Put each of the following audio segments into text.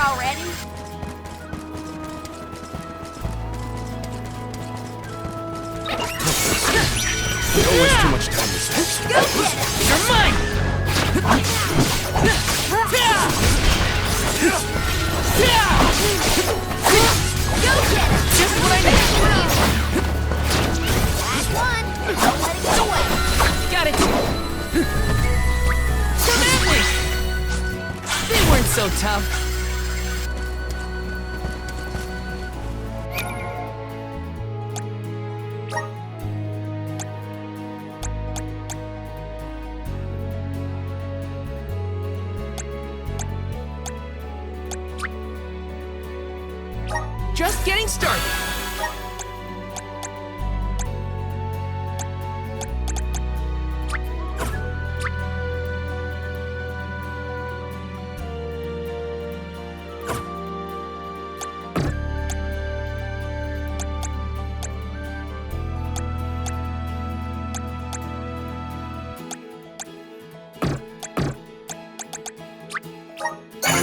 already? Don't waste too much time with this. Go get him! You're mine! Go get him! Just what I need! Last one! Don't let it get away! Got it! So that way! They weren't so tough. Just getting started.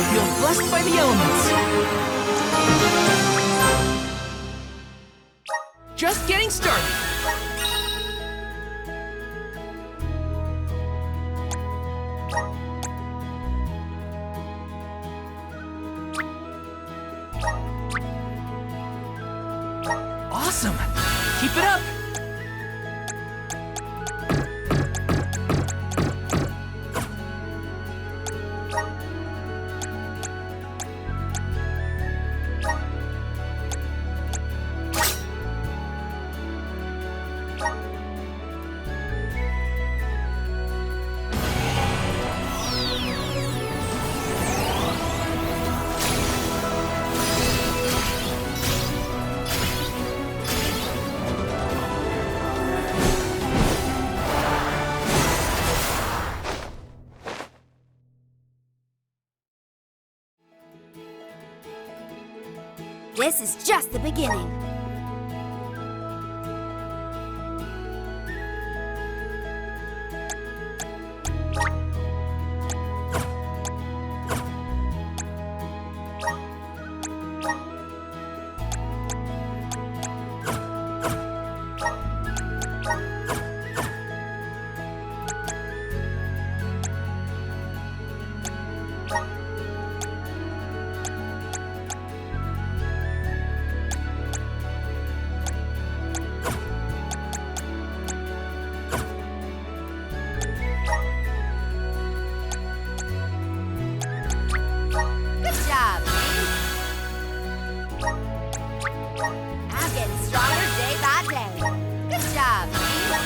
Feel blessed by the elements. Just getting started. Awesome. Keep it up. This is just the beginning. Good job, Bing. I'm getting stronger day by day. Good job, Bing.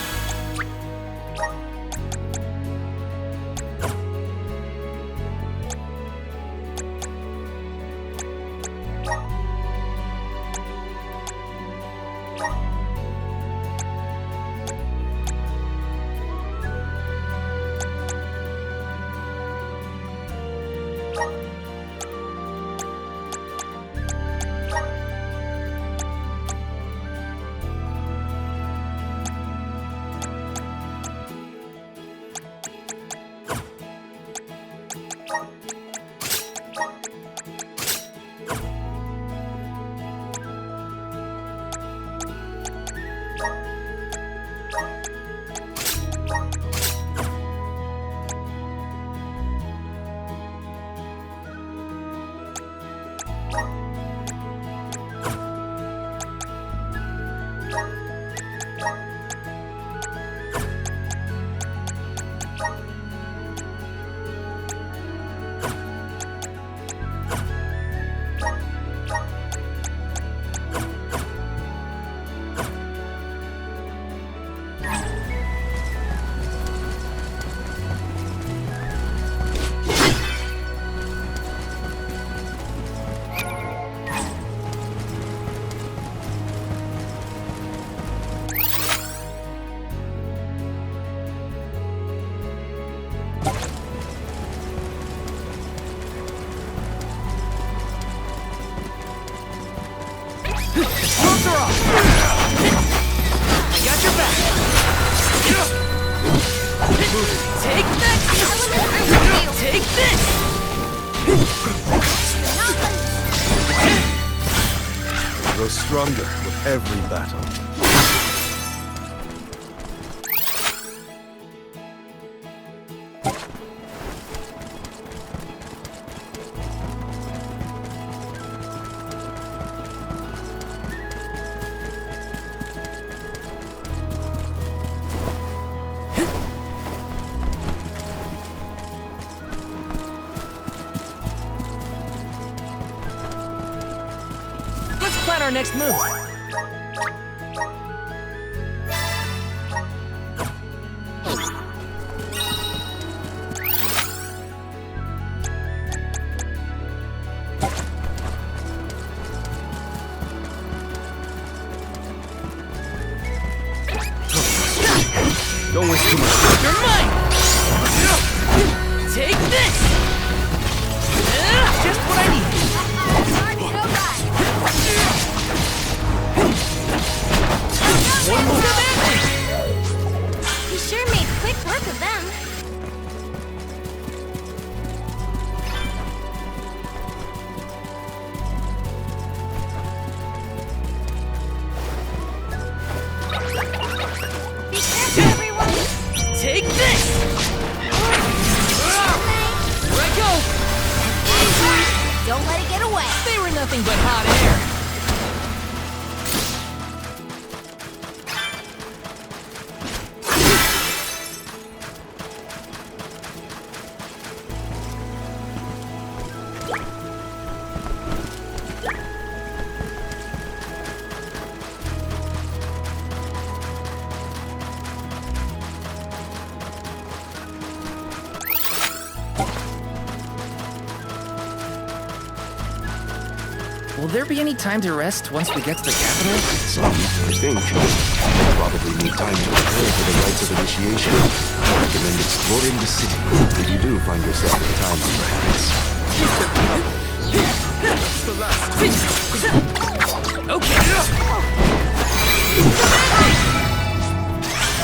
Gloves are off. I got your back. Take this. Take this. Not the grow stronger with every battle. Let's plan our next move. Don't waste too much time. You're mine! Take this! Just what I need. One move. You sure made quick work of them. Be careful, everyone. Take this! Here I go! Don't let it get away. They were nothing but hot air. Will there be any time to rest once we get to the capital? Some, I think, will probably need time to prepare for the rites of initiation. I recommend exploring the city if you do find yourself with time on your hands. Okay.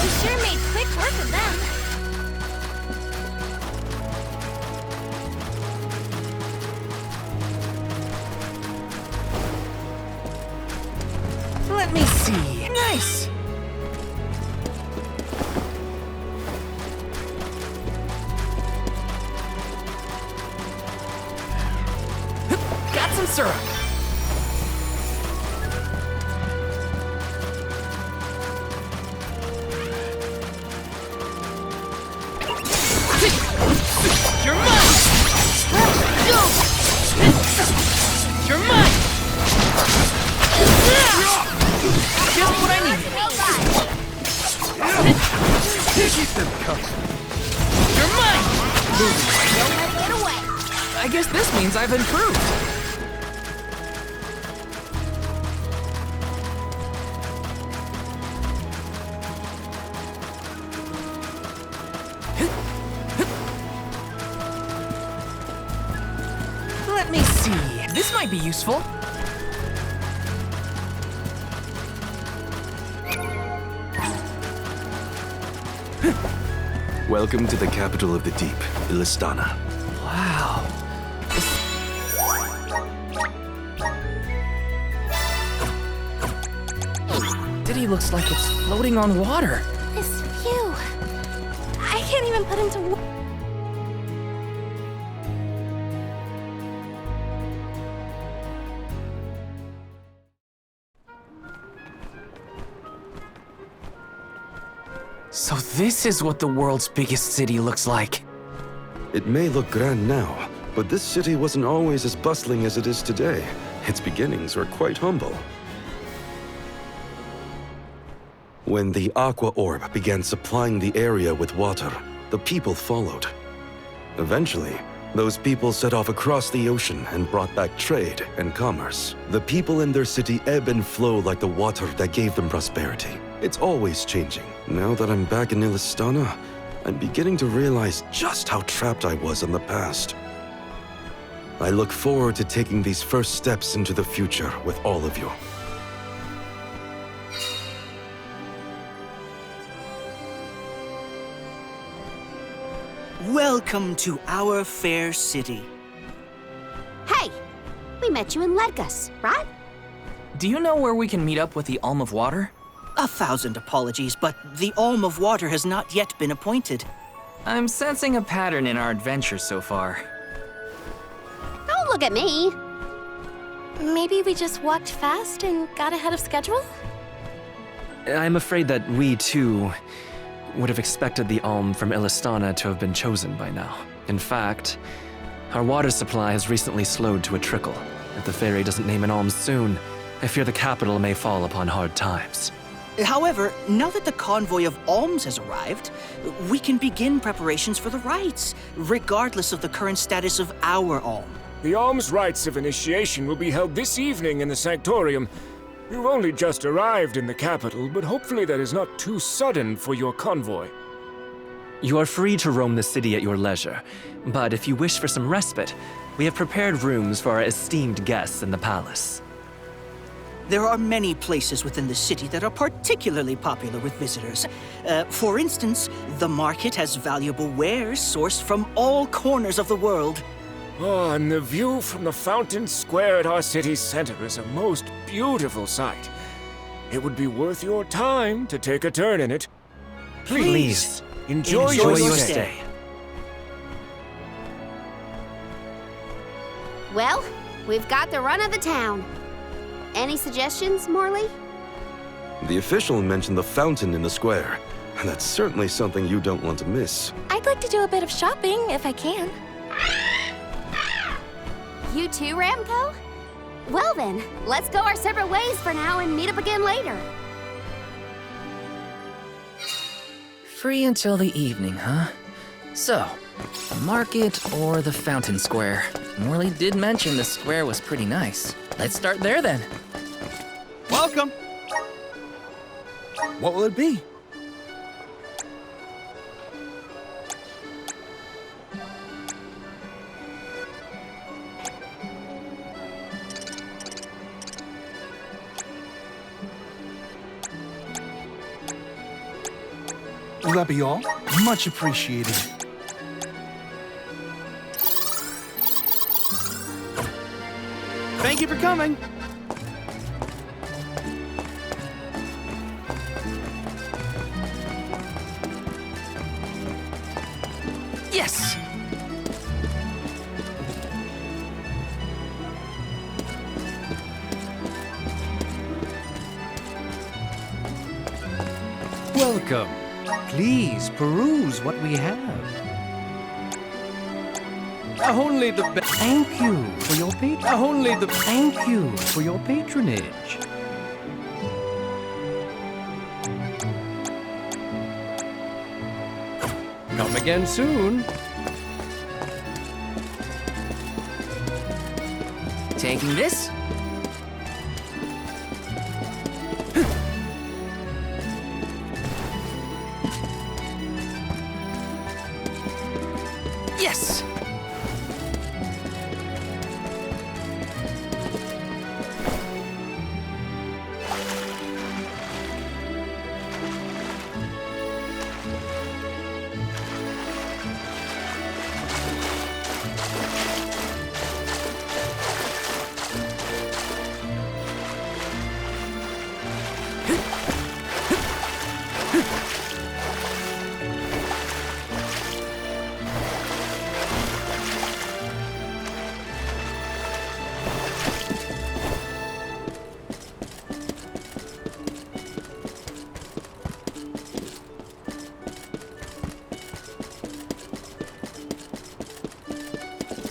You sure made quick work of them. Let me see. Nice. Got some syrup. You're mine. You're mine. Just what I need. Keep them coming. You're mine. Don't let it get away. I guess this means I've improved. Let me see. This might be useful. Welcome to the capital of the deep, Illistana. Wow. City looks like it's floating on water. This view. I can't even put into words. So this is what the world's biggest city looks like. It may look grand now, but this city wasn't always as bustling as it is today. Its beginnings were quite humble. When the Aqua Orb began supplying the area with water, the people followed. Eventually, those people set off across the ocean and brought back trade and commerce. The people in their city ebb and flow like the water that gave them prosperity. It's always changing. Now that I'm back in Illistana, I'm beginning to realize just how trapped I was in the past. I look forward to taking these first steps into the future with all of you. Welcome to our fair city. Hey, we met you in Ledgus, right? do you know where we can meet up with the Alm of Water? 1,000 apologies, but the Alm of Water has not yet been appointed. I'm sensing a pattern in our adventures so far. Don't look at me. Maybe we just walked fast and got ahead of schedule? I'm afraid that we, too, would have expected the Alm from Illistana to have been chosen by now. In fact, our water supply has recently slowed to a trickle. If the fairy doesn't name an Alm soon, I fear the capital may fall upon hard times. However, now that the convoy of alms has arrived, we can begin preparations for the rites, regardless of the current status of our alm. The alms rites of initiation will be held this evening in the Sanctorium. You've only just arrived in the capital, but hopefully that is not too sudden for your convoy. You are free to roam the city at your leisure, but if you wish for some respite, we have prepared rooms for our esteemed guests in the palace. There are many places within the city that are particularly popular with visitors. For instance, the market has valuable wares sourced from all corners of the world. Oh, and the view from the fountain square at our city center is a most beautiful sight. It would be worth your time to take a turn in it. Please, enjoy enjoy your your stay. stay. Well, we've got the run of the town. Any suggestions, Morley? The official mentioned the fountain in the square, and that's certainly something you don't want to miss. I'd like to do a bit of shopping if I can. You too, Ramco? Well then, let's go our separate ways for now and meet up again later. Free until the evening, huh? So, the market or the fountain square? Morley did mention the square was pretty nice. Let's start there then. Welcome! What will it be? Will that be all? Much appreciated. Thank you for coming. Yes! Welcome. Please peruse what we have. Only the thank you for your thank you for your patronage. Come again soon. Taking this? Yes!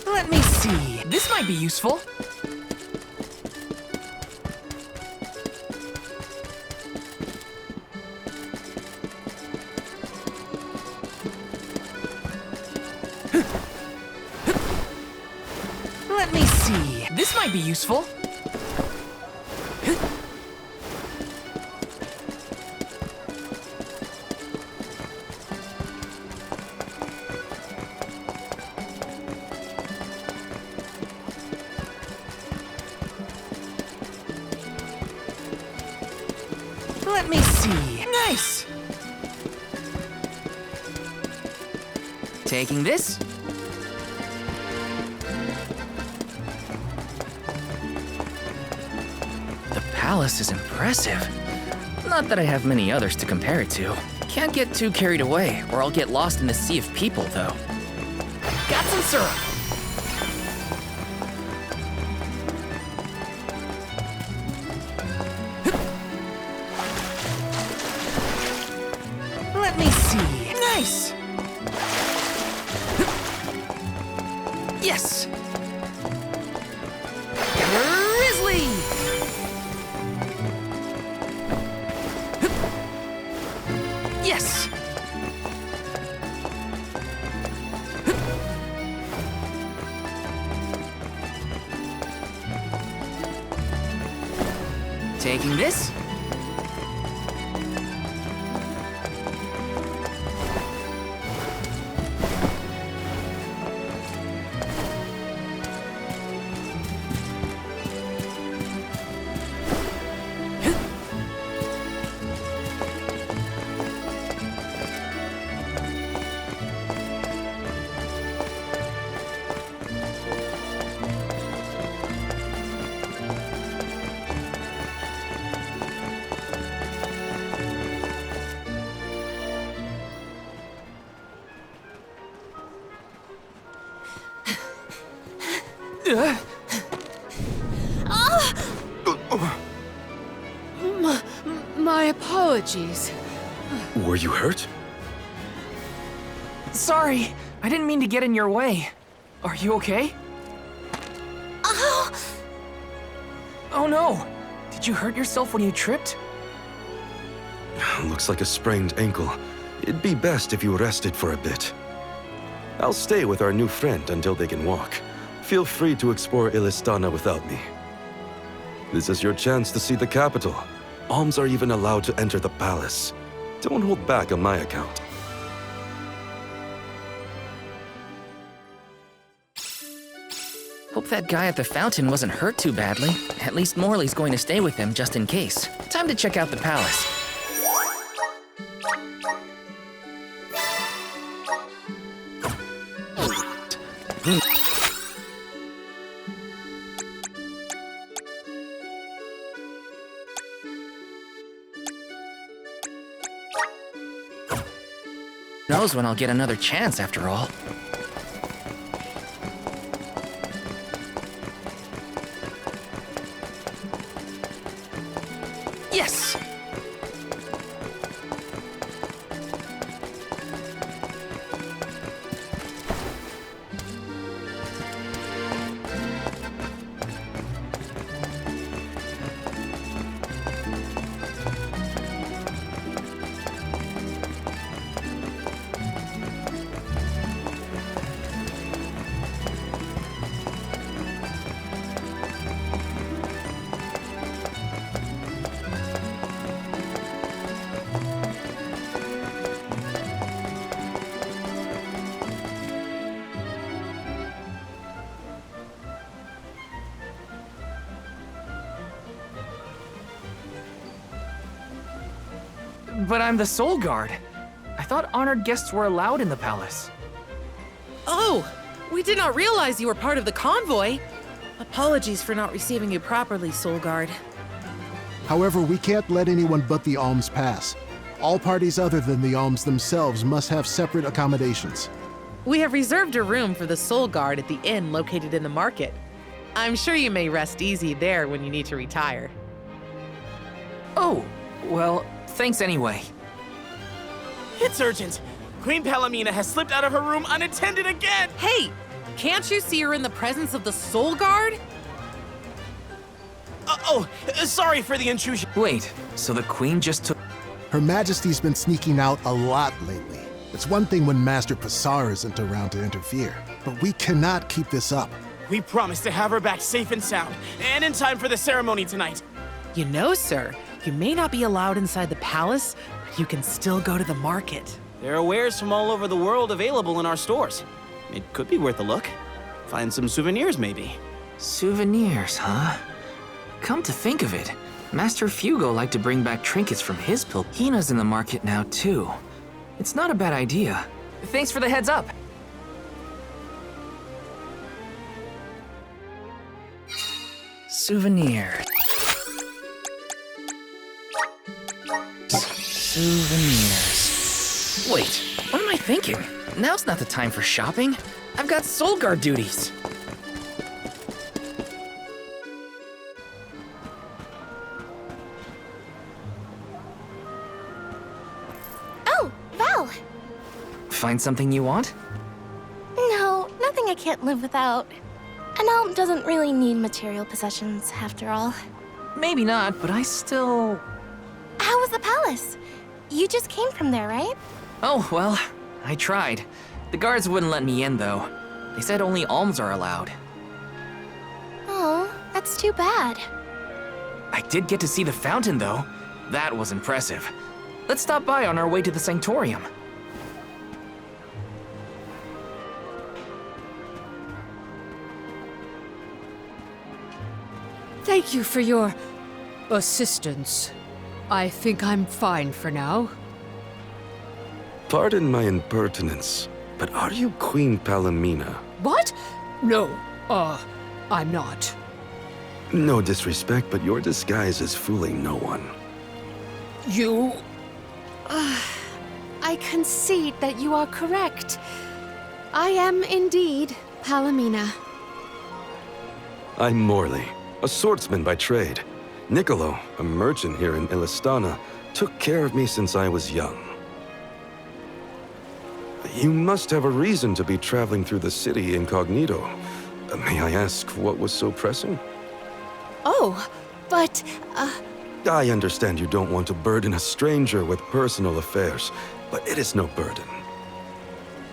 Let me see. This might be useful. Let me see. This might be useful. Let me see. Nice! Taking this? The palace is impressive. Not that I have many others to compare it to. Can't get too carried away, or I'll get lost in the sea of people, though. Got some syrup! Let me see. Nice! Yes! Grizzly! Yes! Taking this. My apologies. Were you hurt? Sorry, I didn't mean to get in your way. Are you okay? Oh no! Did you hurt yourself when you tripped? Looks like a sprained ankle. It'd be best if you rested for a bit. I'll stay with our new friend until they can walk. Feel free to explore Illistana without me. This is your chance to see the capital. Alms are even allowed to enter the palace. Don't hold back on my account. Hope that guy at the fountain wasn't hurt too badly. At least Morley's going to stay with him just in case. Time to check out the palace. Knows when I'll get another chance after all. Yes! But I'm the Soul Guard. I thought honored guests were allowed in the palace. Oh, we did not realize you were part of the convoy. Apologies for not receiving you properly, Soul Guard. However, we can't let anyone but the Alms pass. All parties other than the Alms themselves must have separate accommodations. We have reserved a room for the Soul Guard at the inn located in the market. I'm sure you may rest easy there when you need to retire. Oh, well, thanks anyway. It's urgent. Queen Palamina has slipped out of her room unattended again! Hey, can't you see her in the presence of the Soul Guard? Sorry for the intrusion. Wait, so the Queen just took... Her Majesty's been sneaking out a lot lately. It's one thing when Master Passar isn't around to interfere, but we cannot keep this up. We promise to have her back safe and sound, and in time for the ceremony tonight. You know, sir, you may not be allowed inside the palace, but you can still go to the market. There are wares from all over the world available in our stores. It could be worth a look. Find some souvenirs, maybe. Souvenirs, huh? Come to think of it, Master Fugo liked to bring back trinkets from his pill. Hina's in the market now, too. It's not a bad idea. Thanks for the heads up. Souvenir. Souvenirs. Wait, what am I thinking? Now's not the time for shopping. I've got Soul Guard duties. Oh, Val! Find something you want? No, nothing I can't live without. An elm doesn't really need material possessions, after all. Maybe not, but I still... How was the palace? You just came from there, right? Oh, well, I tried. The guards wouldn't let me in, though. They said only alms are allowed. Oh, that's too bad. I did get to see the fountain, though. That was impressive. Let's stop by on our way to the Sanctorium. Thank you for your assistance. I think I'm fine for now. Pardon my impertinence, but are you Queen Palomina? What? No, I'm not. No disrespect, but your disguise is fooling no one. You... I concede that you are correct. I am indeed Palomina. I'm Morley, a swordsman by trade. Niccolo, a merchant here in Illistana, took care of me since I was young. You must have a reason to be traveling through the city incognito. May I ask what was so pressing? Oh, but, I understand you don't want to burden a stranger with personal affairs, but it is no burden.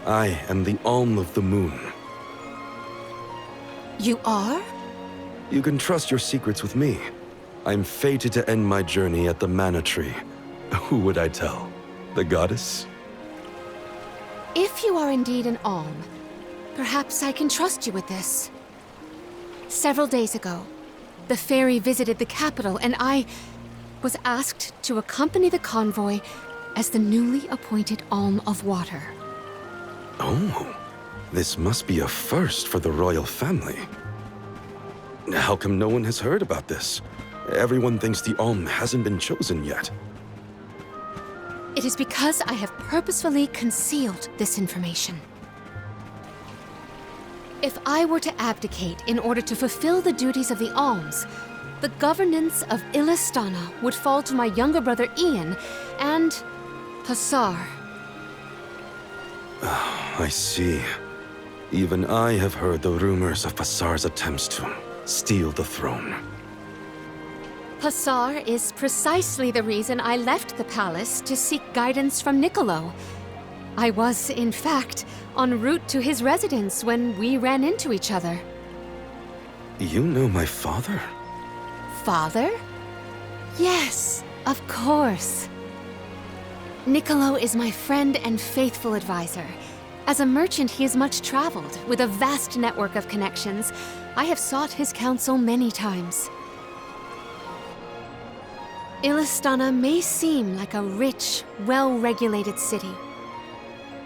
I am the Alm of the Moon. You are? You can trust your secrets with me. I'm fated to end my journey at the Mana Tree. Who would I tell? The goddess? If you are indeed an Alm, perhaps I can trust you with this. Several days ago, the fairy visited the capital, and I was asked to accompany the convoy as the newly appointed Alm of Water. Oh, this must be a first for the royal family. How come no one has heard about this? Everyone thinks the Alm hasn't been chosen yet. It is because I have purposefully concealed this information. If I were to abdicate in order to fulfill the duties of the Alms, the governance of Illistana would fall to my younger brother Ian and Passar. I see. Even I have heard the rumors of Passar's attempts to steal the throne. Passar is precisely the reason I left the palace to seek guidance from Niccolo. I was, in fact, en route to his residence when we ran into each other. You know my father? Father? Yes, of course. Niccolo is my friend and faithful advisor. As a merchant, he is much traveled, with a vast network of connections. I have sought his counsel many times. Illistana may seem like a rich, well-regulated city,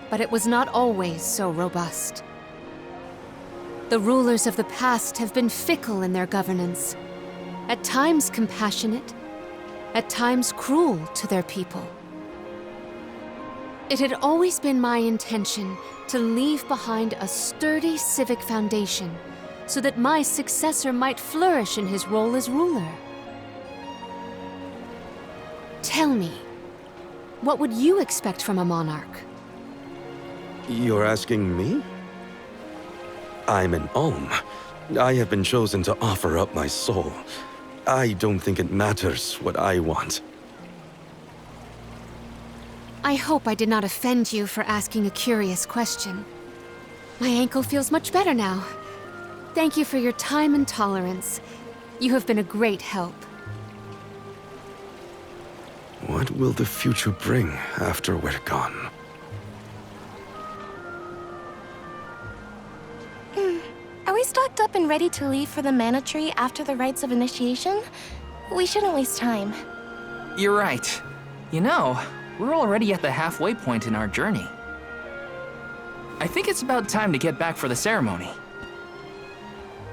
but it was not always so robust. The rulers of the past have been fickle in their governance, at times compassionate, at times cruel to their people. It had always been my intention to leave behind a sturdy civic foundation so that my successor might flourish in his role as ruler. Tell me, what would you expect from a monarch? You're asking me? I'm an Alm. I have been chosen to offer up my soul. I don't think it matters what I want. I hope I did not offend you for asking a curious question. My ankle feels much better now. Thank you for your time and tolerance. You have been a great help. What will the future bring after we're gone? Are we stocked up and ready to leave for the Mana Tree after the rites of initiation? We shouldn't waste time. You're right. You know, we're already at the halfway point in our journey. I think it's about time to get back for the ceremony.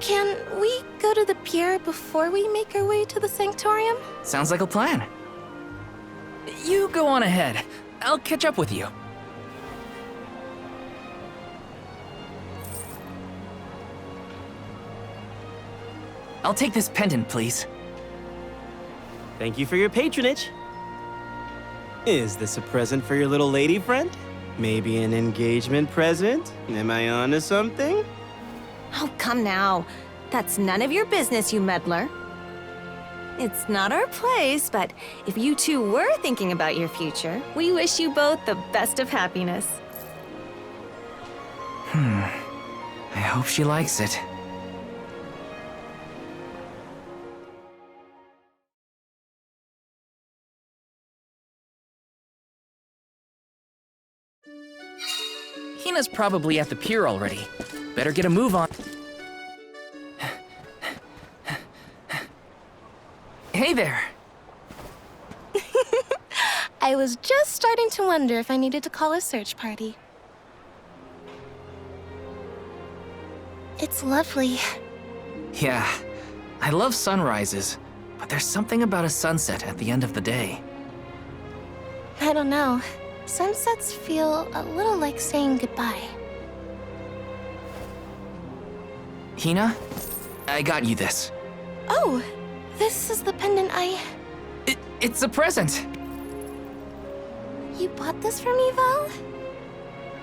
Can we go to the pier before we make our way to the Sanctorium? Sounds like a plan. You go on ahead. I'll catch up with you. I'll take this pendant, please. Thank you for your patronage. Is this a present for your little lady friend? Maybe an engagement present? Am I onto something? Oh, come now. That's none of your business, you meddler. It's not our place, but if you two were thinking about your future, we wish you both the best of happiness. I hope she likes it. Hina's probably at the pier already. Better get a move on. Hey there! I was just starting to wonder if I needed to call a search party. It's lovely. Yeah, I love sunrises, but there's something about a sunset at the end of the day. I don't know. Sunsets feel a little like saying goodbye. Hina, I got you this. Oh, this is the pendant It's a present! You bought this for me, Val?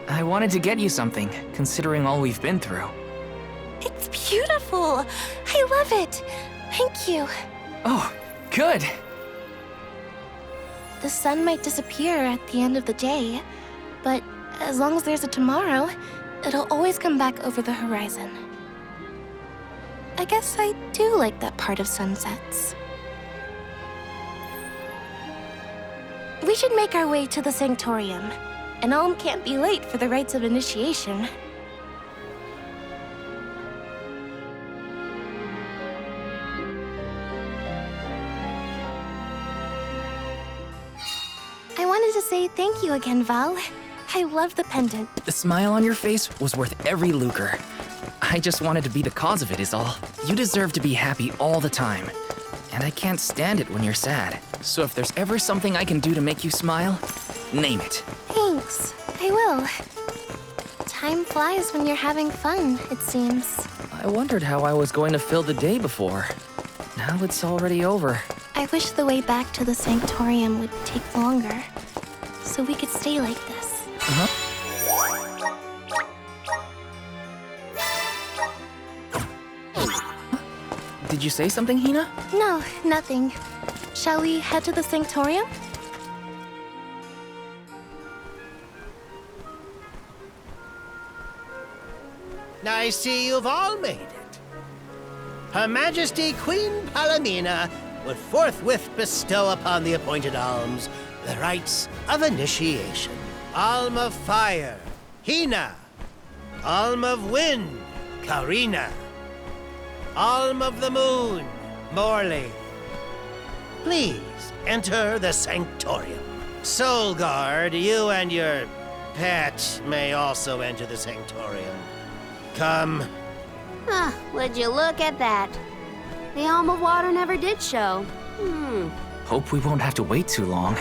I wanted to get you something, considering all we've been through. It's beautiful! I love it! Thank you. Oh, good! The sun might disappear at the end of the day, but as long as there's a tomorrow, it'll always come back over the horizon. I guess I do like that part of sunsets. We should make our way to the Sanctorium. An alm can't be late for the rites of initiation. I wanted to say thank you again, Val. I love the pendant. The smile on your face was worth every lucre. I just wanted to be the cause of it is all. You deserve to be happy all the time. And I can't stand it when you're sad. So if there's ever something I can do to make you smile, name it. Thanks. I will. Time flies when you're having fun, it seems. I wondered how I was going to fill the day before. Now it's already over. I wish the way back to the Sanctorium would take longer, so we could stay like this. Did you say something, Hina? No, nothing. Shall we head to the Sanctorium? I see you've all made it. Her Majesty Queen Palamina would forthwith bestow upon the appointed alms the rites of initiation. Alm of Fire, Hina. Alm of Wind, Karina. Alm of the Moon, Morley. Please enter the Sanctorium. Soul Guard, you and your pet may also enter the Sanctorium. Come. Would you look at that? The Alm of Water never did show. Hope we won't have to wait too long.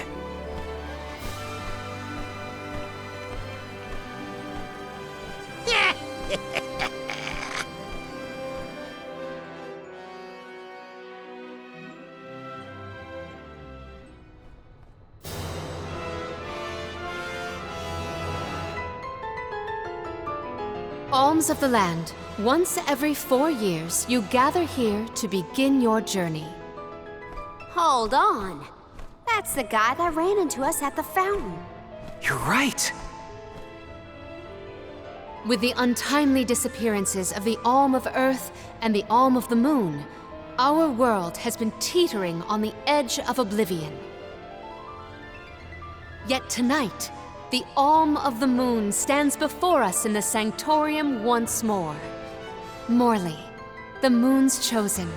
Alms of the Land. Once every 4 years, you gather here to begin your journey. Hold on. That's the guy that ran into us at the fountain. You're right. With the untimely disappearances of the Alm of Earth and the Alm of the Moon, our world has been teetering on the edge of oblivion. Yet tonight, the Alm of the Moon stands before us in the Sanctorium once more. Morley, the Moon's chosen.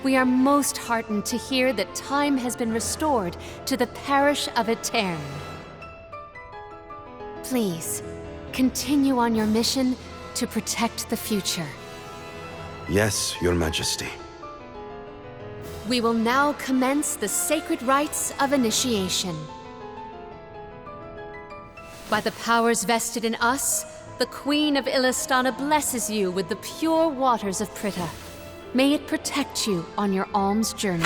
We are most heartened to hear that time has been restored to the parish of Aeterne. Please, continue on your mission to protect the future. Yes, Your Majesty. We will now commence the sacred rites of initiation. By the powers vested in us, the Queen of Illistana blesses you with the pure waters of Pritta. May it protect you on your alms journey.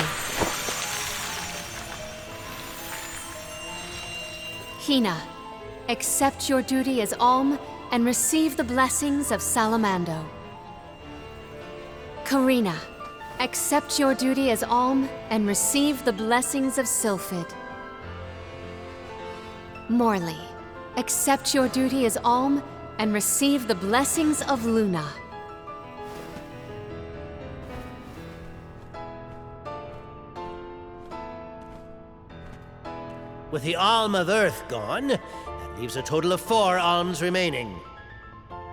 Hina, accept your duty as Alm and receive the blessings of Salamando. Karina, accept your duty as Alm and receive the blessings of Sylphid. Morley, accept your duty as Alm and receive the blessings of Luna. With the Alm of Earth gone, that leaves a total of 4 alms remaining.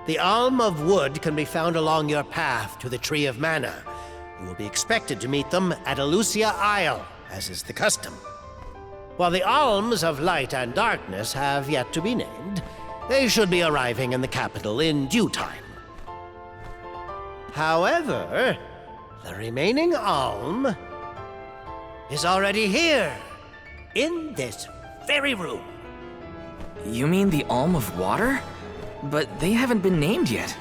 The Alm of Wood can be found along your path to the Tree of Mana. You will be expected to meet them at Elusia Isle, as is the custom. While the Alms of Light and Darkness have yet to be named, they should be arriving in the capital in due time. However, the remaining Alm is already here, in this very room. You mean the Alm of Water? But they haven't been named yet.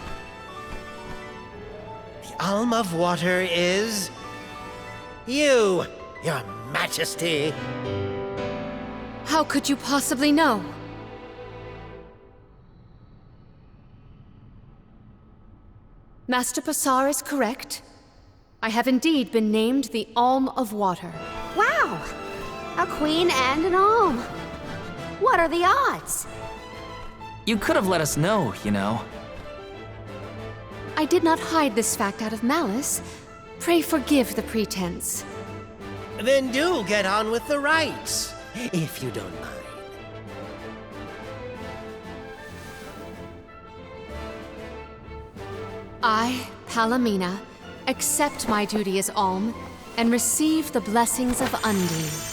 The Alm of Water is... you, Your Majesty. How could you possibly know? Master Passar is correct. I have indeed been named the Alm of Water. Wow! A queen and an alm. What are the odds? You could have let us know, you know. I did not hide this fact out of malice. Pray forgive the pretense. Then do get on with the rites, if you don't mind. I, Palomina, accept my duty as Alm and receive the blessings of Undine.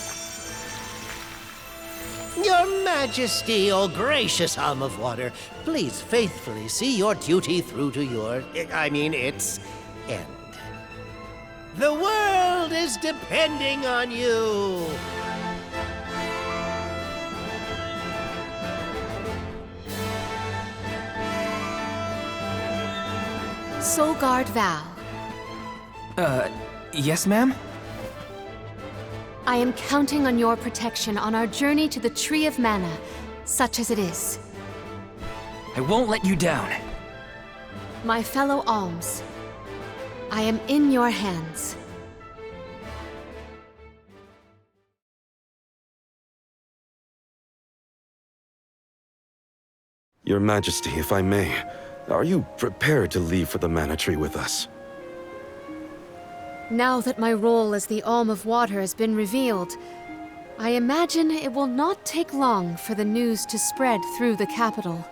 Your Majesty, O gracious Alm of Water, please faithfully see your duty through to its end. The world is depending on you. Solgard Val. Yes, ma'am? I am counting on your protection on our journey to the Tree of Mana, such as it is. I won't let you down. My fellow alms, I am in your hands. Your Majesty, if I may, are you prepared to leave for the Mana Tree with us? Now that my role as the Alm of Water has been revealed, I imagine it will not take long for the news to spread through the capital.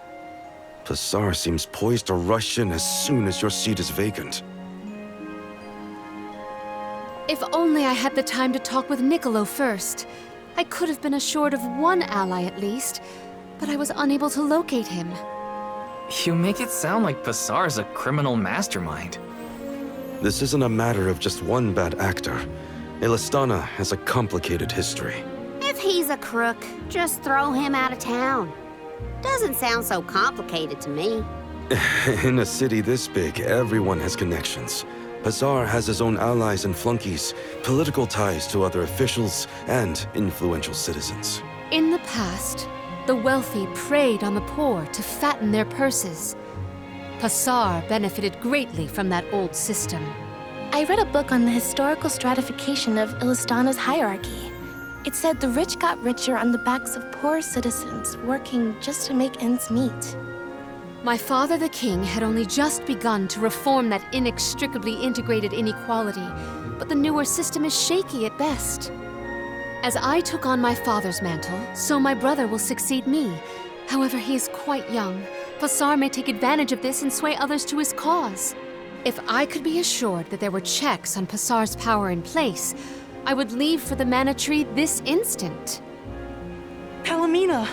Passar seems poised to rush in as soon as your seat is vacant. If only I had the time to talk with Niccolo first. I could have been assured of one ally at least, but I was unable to locate him. You make it sound like Passar's a criminal mastermind. This isn't a matter of just one bad actor. Illistana has a complicated history. If he's a crook, just throw him out of town. Doesn't sound so complicated to me. In a city this big, everyone has connections. Passar has his own allies and flunkies, political ties to other officials, and influential citizens. In the past, the wealthy preyed on the poor to fatten their purses. Passar benefited greatly from that old system. I read a book on the historical stratification of Illistana's hierarchy. It said the rich got richer on the backs of poor citizens, working just to make ends meet. My father the king had only just begun to reform that inextricably integrated inequality, but the newer system is shaky at best. As I took on my father's mantle, so my brother will succeed me. However, he is quite young. Passar may take advantage of this and sway others to his cause. If I could be assured that there were checks on Passar's power in place, I would leave for the Mana Tree this instant. Palomina!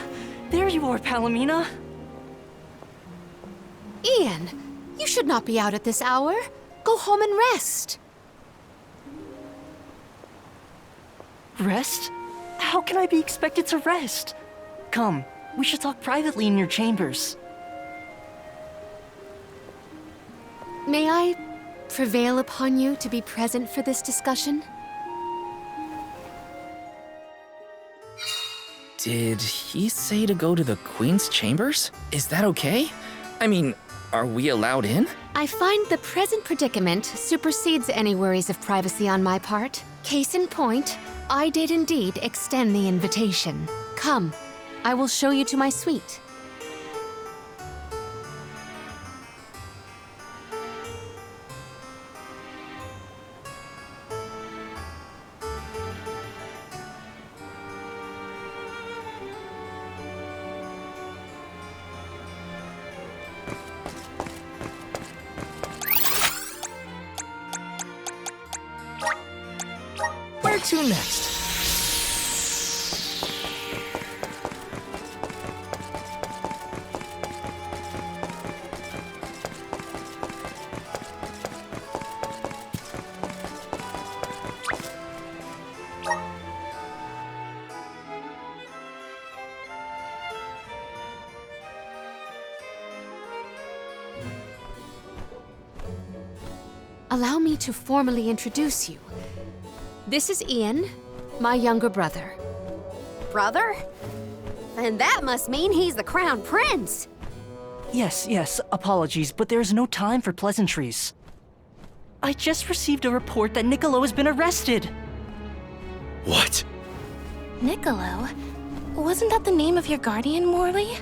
There you are, Palomina! Ian, you should not be out at this hour. Go home and rest. Rest? How can I be expected to rest? Come, we should talk privately in your chambers. May I prevail upon you to be present for this discussion? Did he say to go to the Queen's chambers? Is that okay? I mean, are we allowed in? I find the present predicament supersedes any worries of privacy on my part. Case in point, I did indeed extend the invitation. Come, I will show you to my suite. Where to next? Allow me to formally introduce you. This is Ian, my younger brother. Brother? And that must mean he's the crown prince. Yes, apologies, but there's no time for pleasantries. I just received a report that Niccolo has been arrested. What? Niccolo? Wasn't that the name of your guardian, Morley?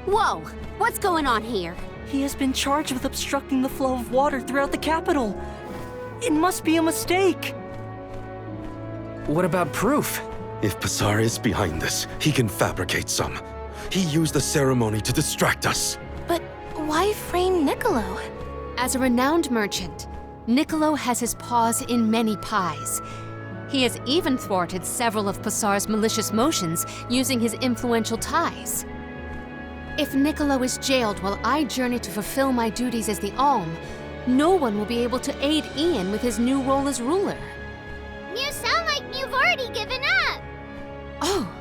Whoa, what's going on here? He has been charged with obstructing the flow of water throughout the capital. It must be a mistake. What about proof? If Pasar is behind this, he can fabricate some. He used the ceremony to distract us. But why frame Niccolo? As a renowned merchant, Niccolo has his paws in many pies. He has even thwarted several of Pasar's malicious motions using his influential ties. If Niccolo is jailed while I journey to fulfill my duties as the Alm, no one will be able to aid Ian with his new role as ruler. You sound like you've already given up. Oh.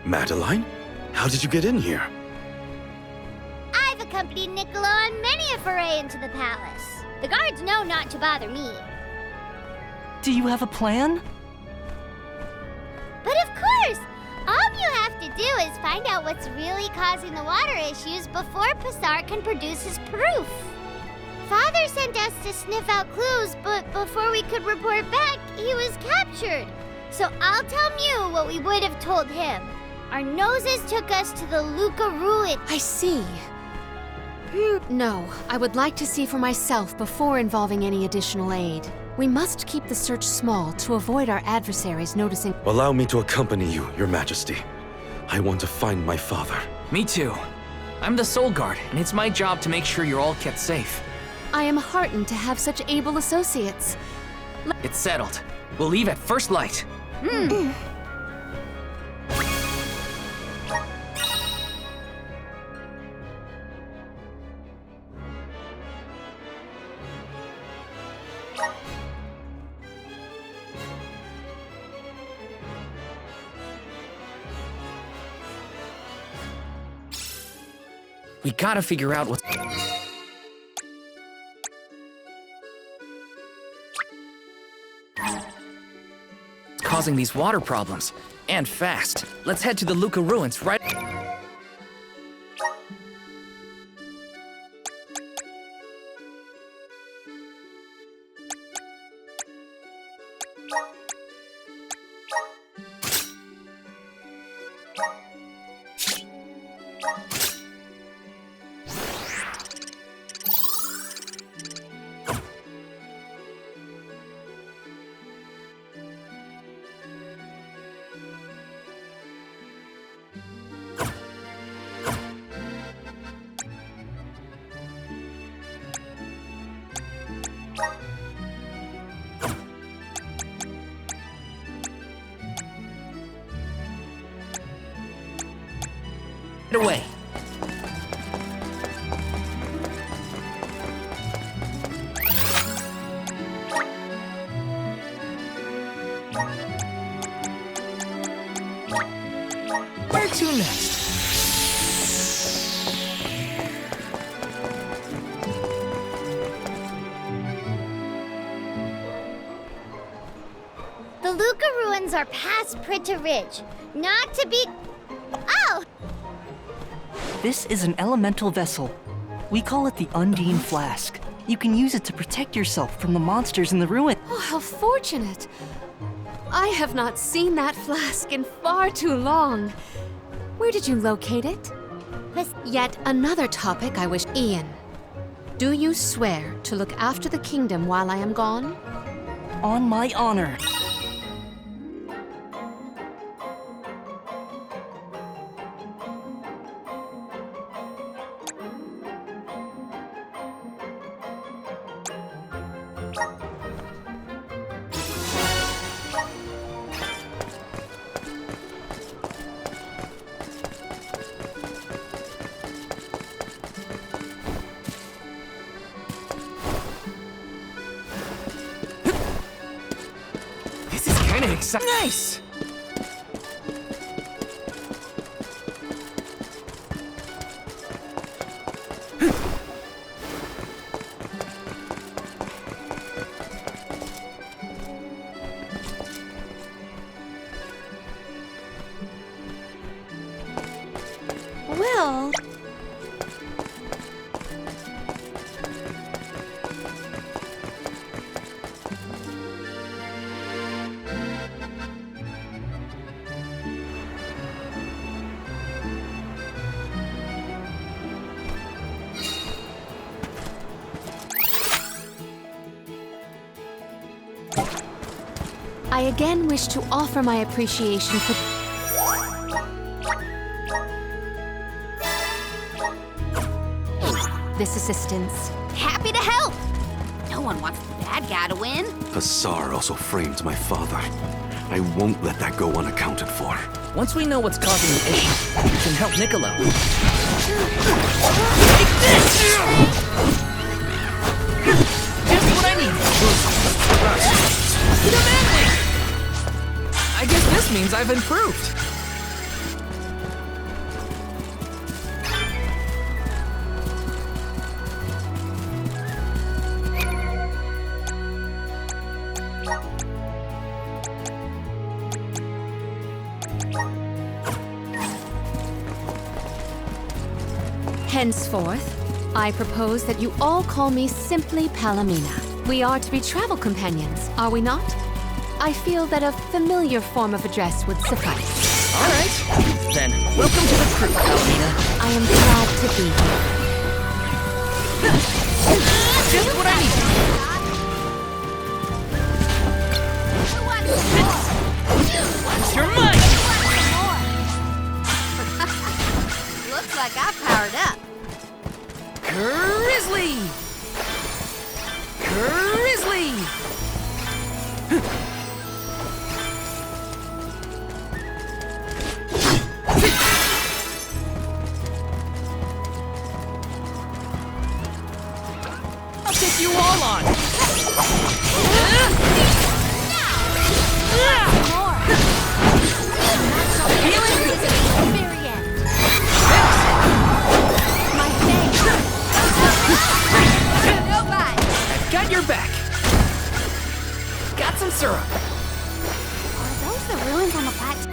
Madeline? How did you get in here? I've accompanied Niccolo on many a foray into the palace. The guards know not to bother me. Do you have a plan? But of course! All you have to do is find out what's really causing the water issues before Pasar can produce his proof. Father sent us to sniff out clues, but before we could report back, he was captured. So I'll tell Mew what we would have told him. Our noses took us to the Luca ruin. I see. No, I would like to see for myself before involving any additional aid. We must keep the search small to avoid our adversaries noticing. Allow me to accompany you, Your Majesty. I want to find my father. Me too. I'm the Soul Guard, and it's my job to make sure you're all kept safe. I am heartened to have such able associates. It's settled. We'll leave at first light. We gotta figure out what's causing these water problems. And fast. Let's head to the Luca ruins right... away. to next? The Luca ruins are past Prita Ridge. Not to be... Oh! This is an elemental vessel. We call it the Undine Flask. You can use it to protect yourself from the monsters in the ruin. Oh, how fortunate. I have not seen that flask in far too long. Where did you locate it? Yet another topic I wish... Ian, do you swear to look after the kingdom while I am gone? On my honor. Nice! Well... I again wish to offer my appreciation for... this assistance. Happy to help! No one wants the bad guy to win. Pasar also framed my father. I won't let that go unaccounted for. Once we know what's causing the issue, we can help Niccolo. Take this! Just what I need. Demanding! I guess this means I've improved. Henceforth, I propose that you all call me simply Palomina. We are to be travel companions, are we not? I feel that a familiar form of address would suffice. All right, then welcome to the crew, Palomina. I am glad to be here. Just what I need. You're mine! Looks like I powered up. Grizzly! Grizzly! I'll take you all on! I've got your back. Got some syrup. Are those the ruins on the plateau?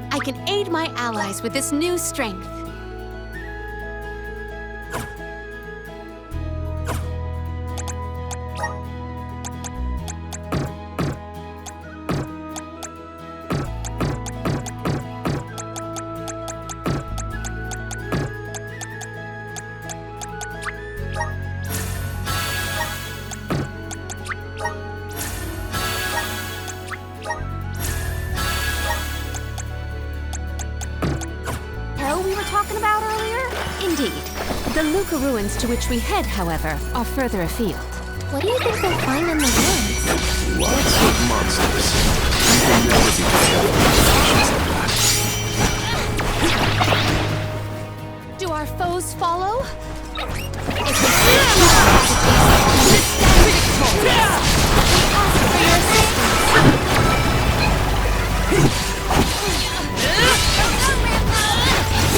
I can aid my allies with this new strength. The Luca ruins to which we head, however, are further afield. What do you think they'll find in the ruins? Lots of monsters. You can never be careful with situations like that. Do our foes follow?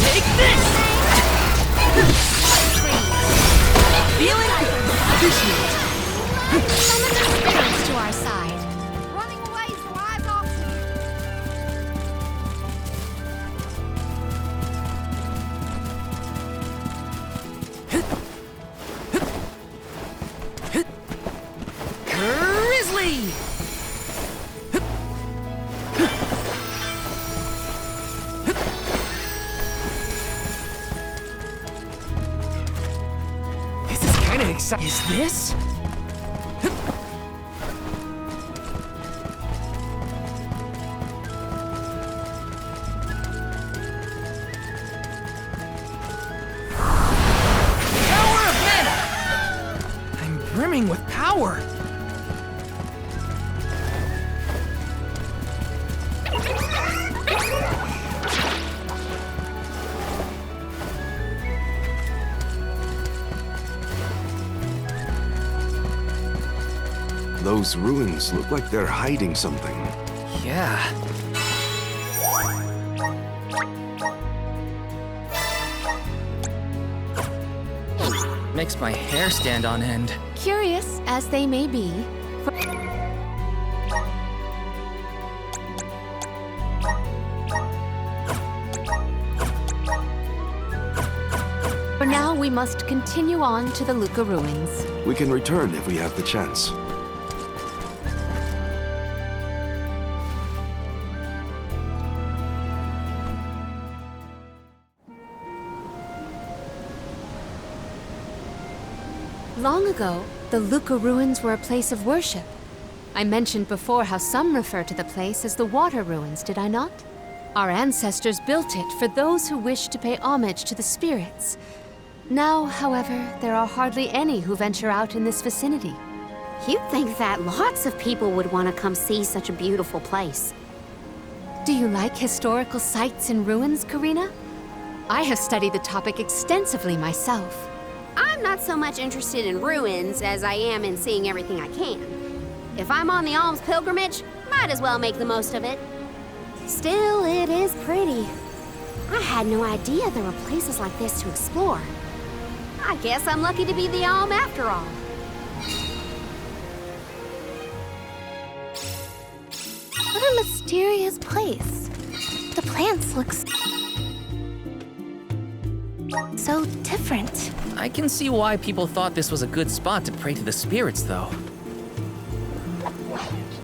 Take this! Feeling good. Appreciate. Summon the spirits to our side. Running away's the wise option. Grizzly! This is kind of exciting. Is this? Power of mana! I'm brimming with power. Those ruins look like they're hiding something. Yeah. Makes my hair stand on end. Curious as they may be, for now we must continue on to the Luca ruins. We can return if we have the chance. Long ago, the Luca ruins were a place of worship. I mentioned before how some refer to the place as the Water Ruins, did I not? Our ancestors built it for those who wished to pay homage to the spirits. Now, however, there are hardly any who venture out in this vicinity. You'd think that lots of people would want to come see such a beautiful place. Do you like historical sites and ruins, Karina? I have studied the topic extensively myself. I'm not so much interested in ruins as I am in seeing everything I can. If I'm on the alms pilgrimage, might as well make the most of it. Still, it is pretty. I had no idea there were places like this to explore. I guess I'm lucky to be the alm after all. What a mysterious place. The plants look so different. I can see why people thought this was a good spot to pray to the spirits, though.